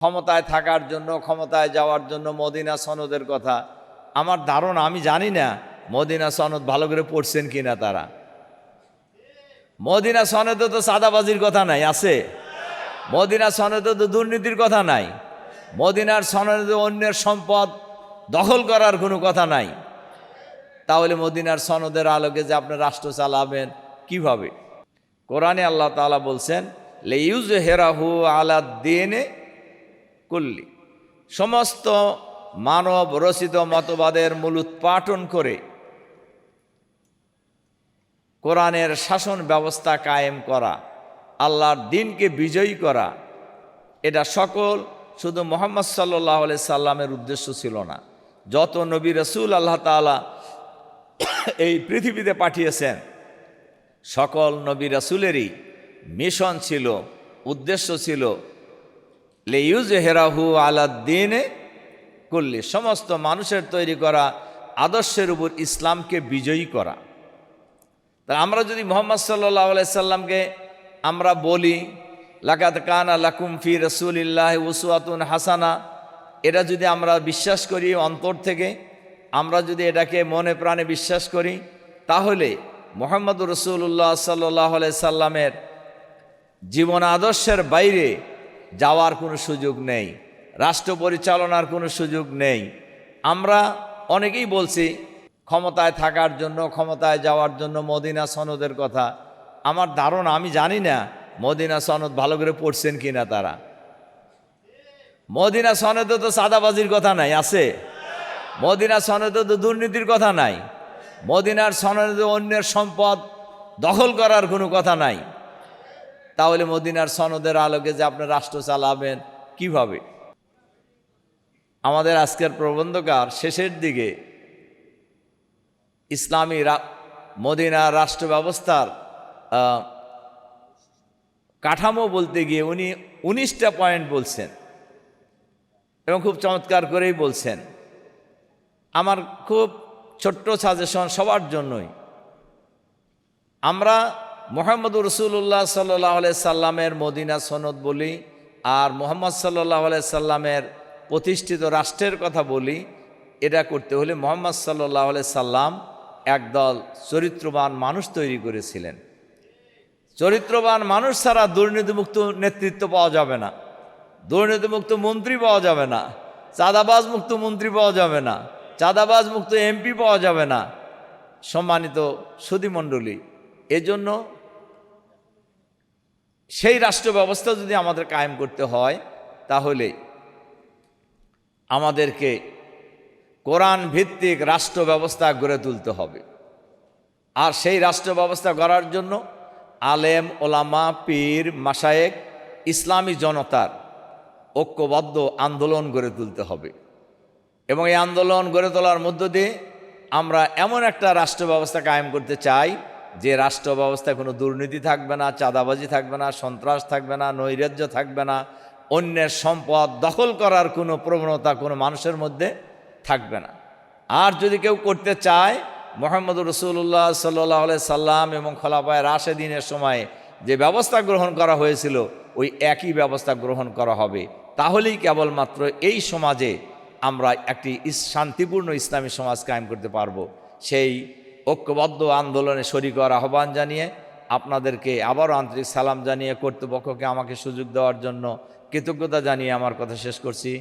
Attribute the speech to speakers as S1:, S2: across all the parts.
S1: ক্ষমতায় থাকার জন্য, ক্ষমতায় যাওয়ার জন্য মদিনা সনদের কথা আমার ধারণা, আমি জানি না মদিনা সনদ ভালো করে পড়ছেন কিনা তারা। মদিনা সনদে তো চাঁদাবাজির কথা নাই, আছে? মদিনা সনদে তো দুর্নীতির কথা নাই, মদিনার সনদে অন্যের সম্পদ দখল করার কোনো কথা নাই। তাহলে মদিনার সনদের আলোকে যে আপনি রাষ্ট্র চালাবেন কিভাবে? কোরআনে আল্লাহ তাআলা বলছেন লিইউযহিরাহু আলাদ-দীনে কুল্লি, সমস্ত মানব রচিত মতবাদের মূলোৎপাটন করে কোরআনের শাসন ব্যবস্থা কায়েম করা, আল্লাহর দ্বীনকে বিজয়ী করা, এটা সকল শুধু মুহাম্মদ সাল্লাল্লাহু আলাইহি সাল্লামের উদ্দেশ্য ছিল না। যত নবী রাসূল আল্লাহ তাআলা এই পৃথিবীতে পাঠিয়েছেন, সকল নবী রাসূলেরই মিশন ছিল, উদ্দেশ্য ছিল লিইউযহিরাহু আলাদ-দীনে কুল্লি, সমস্ত মানুষের তৈরি করা আদর্শের উপর ইসলামকে বিজয়ী করা। তা আমরা যদি মুহাম্মদ সাল্লাল্লাহু আলাইহি সাল্লামকে আমরা বলি লাকাদ কানা লাকুম ফি রাসূলিল্লাহি উসওয়াতুন হাসানা, এটা যদি আমরা বিশ্বাস করি অন্তর থেকে, আমরা যদি এটাকে মনে প্রাণে বিশ্বাস করি, তাহলে মুহাম্মদুর রাসূলুল্লাহ সাল্লাল্লাহু আলাইহি সাল্লামের জীবন আদর্শের বাইরে যাওয়ার কোনো সুযোগ নেই, রাষ্ট্র পরিচালনার কোনো সুযোগ নেই। আমরা অনেকেই বলছি ক্ষমতায় থাকার জন্য, ক্ষমতায় যাওয়ার জন্য মদিনা সনদের কথা আমার ধারণা, আমি জানি না মদিনা সনদ ভালো করে পড়ছেন কিনা তারা। মদিনা সনদে তো চাঁদাবাজির কথা নাই, আছে? মদিনা সনদে তো দুর্নীতির কথা নাই, মদিনার সনদে অন্যের সম্পদ দখল করার কোনো কথা নাই। তাহলে মদিনার সনদের আলোকে যে আপনি রাষ্ট্র চালাবেন কিভাবে? আমাদের আজকের প্রবন্ধকার শেষের দিকে ইসলামী মদিনার রাষ্ট্র ব্যবস্থার কাঠামো বলতে গিয়ে উনি 19টা পয়েন্ট বলছেন এবং খুব চমৎকার করেই বলছেন। আমার খুব ছোট্ট সাজেশন সবার জন্যই, আমরা মুহাম্মদুর রাসূলুল্লাহ সাল্লাল্লাহু আলাইহি সাল্লামের মদিনা সনদ বলি আর মুহাম্মদ সাল্লাল্লাহু আলাইহি সাল্লামের প্রতিষ্ঠিত রাষ্ট্রের কথা বলি, এটা করতে হলে মুহাম্মদ সাল্লাল্লাহু আলাইহি সাল্লাম একদল চরিত্রবান মানুষ তৈরি করেছিলেন। চরিত্রবান মানুষ ছাড়া দুর্নীতিমুক্ত নেতৃত্ব পাওয়া যাবে না, দুর্নীতিমুক্ত মন্ত্রী পাওয়া যাবে না, চাঁদাবাজ মুক্ত মন্ত্রী পাওয়া যাবে না, চাঁদাবাজ মুক্ত এমপি পাওয়া যাবে না। সম্মানিত সুধীমণ্ডলী, এজন্য সেই রাষ্ট্র ব্যবস্থা যদি আমাদের কায়েম করতে হয়, তাহলে আমাদেরকে কোরআন ভিত্তিক রাষ্ট্র ব্যবস্থা গড়ে তুলতে হবে। আর সেই রাষ্ট্র ব্যবস্থা গড়ার জন্য আলেম, ওলামা, পীর, মাশায়েখ, ইসলামী জনতার ঐক্যবদ্ধ আন্দোলন গড়ে তুলতে হবে। এবং এই আন্দোলন গড়ে তোলার মধ্য দিয়ে আমরা এমন একটা রাষ্ট্র ব্যবস্থা কায়েম করতে চাই যে রাষ্ট্র ব্যবস্থায় কোনো দুর্নীতি থাকবে না, চাঁদাবাজি থাকবে না, সন্ত্রাস থাকবে না, নৈরাজ্য থাকবে না, অন্যের সম্পদ দখল করার কোনো প্রবণতা কোনো মানুষের মধ্যে থাকবে না। আর যদি কেউ করতে চায়, মুহাম্মদুর রাসূলুল্লাহ সাল্লাল্লাহু আলাইহি সাল্লাম এবং খোলাফায়ে রাশেদিনের সময়ে যে ব্যবস্থা গ্রহণ করা হয়েছিল ওই একই ব্যবস্থা গ্রহণ করা হবে। তাহলেই কেবলমাত্র এই সমাজে আমরা একটি শান্তিপূর্ণ ইসলামী সমাজ কায়েম করতে পারবো। সেই ঐক্যবদ্ধ আন্দোলনে শরীক হওয়ার আহ্বান জানিয়ে আপনাদেরকে আবারও আন্তরিক সালাম জানিয়ে কর্তৃপক্ষকে আমাকে সুযোগ দেওয়ার জন্য কৃতজ্ঞতা জানিয়ে আমার কথা শেষ করছি।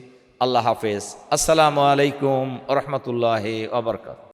S1: আল্লাহ হাফেজ। আসসালামু আলাইকুম ওয়া রাহমাতুল্লাহি ওয়া বারাকাতুহু।